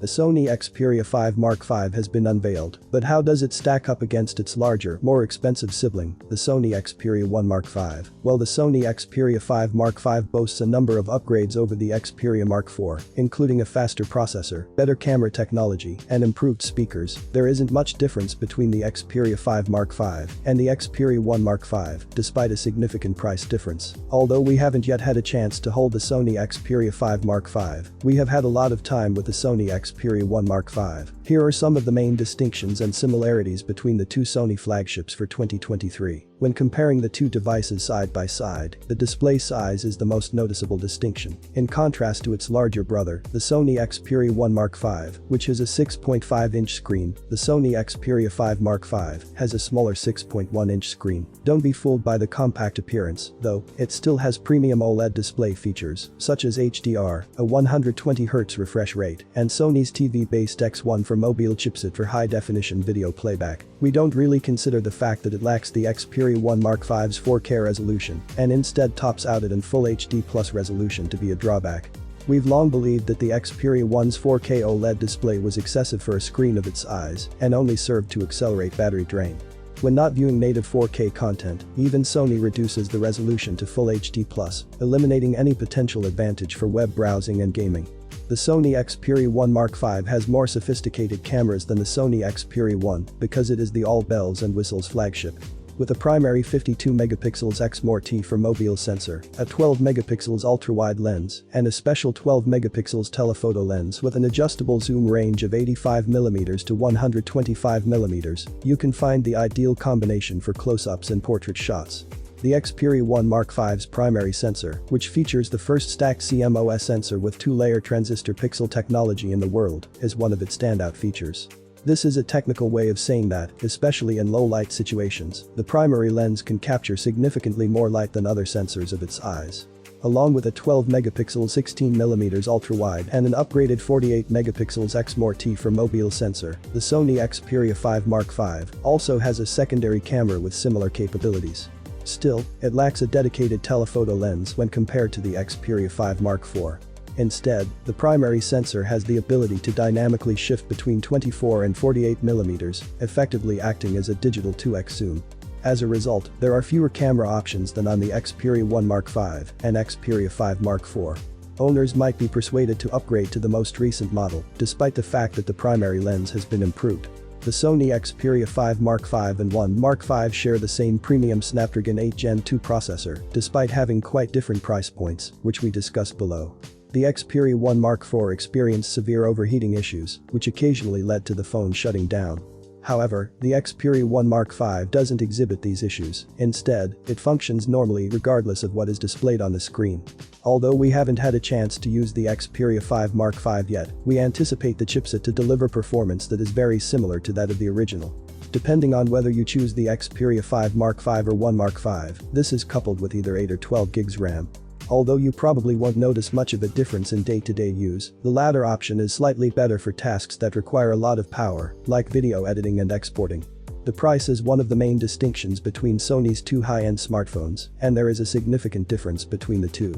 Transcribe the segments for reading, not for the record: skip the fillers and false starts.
The Sony Xperia 5 Mark V has been unveiled, but how does it stack up against its larger, more expensive sibling, the Sony Xperia 1 Mark V? Well, the Sony Xperia 5 Mark V boasts a number of upgrades over the Xperia Mark IV, including a faster processor, better camera technology, and improved speakers. There isn't much difference between the Xperia 5 Mark V and the Xperia 1 Mark V, despite a significant price difference. Although we haven't yet had a chance to hold the Sony Xperia 5 Mark V, we have had a lot of time with the Sony Xperia 1 Mark V. Here are some of the main distinctions and similarities between the two Sony flagships for 2023. When comparing the two devices side by side, the display size is the most noticeable distinction. In contrast to its larger brother, the Sony Xperia 1 Mark V, which has a 6.5-inch screen, the Sony Xperia 5 Mark V has a smaller 6.1-inch screen. Don't be fooled by the compact appearance, though, it still has premium OLED display features, such as HDR, a 120Hz refresh rate, and Sony's TV-based X1 for mobile chipset for high-definition video playback. We don't really consider the fact that it lacks the Xperia 1 Mark V's 4K resolution and instead tops out it in Full HD Plus resolution to be a drawback. We've long believed that the Xperia 1's 4K OLED display was excessive for a screen of its size and only served to accelerate battery drain. When not viewing native 4K content, even Sony reduces the resolution to Full HD Plus, eliminating any potential advantage for web browsing and gaming. The Sony Xperia 1 Mark V has more sophisticated cameras than the Sony Xperia 1 because it is the all bells and whistles flagship. With a primary 52MP X-T for mobile sensor, a 12MP ultra-wide lens, and a special 12MP telephoto lens with an adjustable zoom range of 85mm to 125mm, you can find the ideal combination for close-ups and portrait shots. The Xperia 1 Mark V's primary sensor, which features the first stacked CMOS sensor with two-layer transistor pixel technology in the world, is one of its standout features. This is a technical way of saying that, especially in low-light situations, the primary lens can capture significantly more light than other sensors of its size. Along with a 12MP 16mm ultra-wide and an upgraded 48MP X-T for mobile sensor, the Sony Xperia 5 Mark V also has a secondary camera with similar capabilities. Still, it lacks a dedicated telephoto lens when compared to the Xperia 5 Mark IV. Instead, the primary sensor has the ability to dynamically shift between 24 and 48mm, effectively acting as a digital 2x zoom. As a result, there are fewer camera options than on the Xperia 1 Mark V and Xperia 5 Mark IV. Owners might be persuaded to upgrade to the most recent model, despite the fact that the primary lens has been improved. The Sony Xperia 5 Mark V and 1 Mark V share the same premium Snapdragon 8 Gen 2 processor, despite having quite different price points, which we discuss below. The Xperia 1 Mark IV experienced severe overheating issues, which occasionally led to the phone shutting down. However, the Xperia 1 Mark V doesn't exhibit these issues. Instead, it functions normally regardless of what is displayed on the screen. Although we haven't had a chance to use the Xperia 5 Mark V yet, we anticipate the chipset to deliver performance that is very similar to that of the original. Depending on whether you choose the Xperia 5 Mark V or 1 Mark V, this is coupled with either 8 or 12GB RAM. Although you probably won't notice much of a difference in day-to-day use, the latter option is slightly better for tasks that require a lot of power, like video editing and exporting. The price is one of the main distinctions between Sony's two high-end smartphones, and there is a significant difference between the two.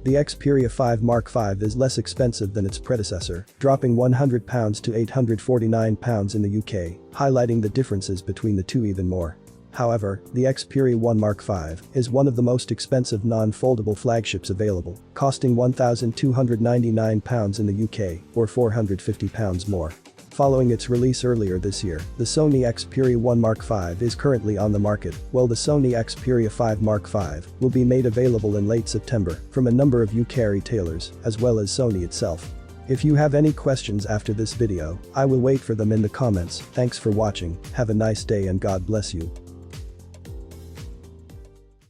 The Xperia 5 Mark V is less expensive than its predecessor, dropping £100 to £849 in the UK, highlighting the differences between the two even more. However, the Xperia 1 Mark V is one of the most expensive non-foldable flagships available, costing £1,299 in the UK, or £450 more. Following its release earlier this year, the Sony Xperia 1 Mark V is currently on the market, while the Sony Xperia 5 Mark V will be made available in late September from a number of UK retailers, as well as Sony itself. If you have any questions after this video, I will wait for them in the comments. Thanks for watching, have a nice day and God bless you.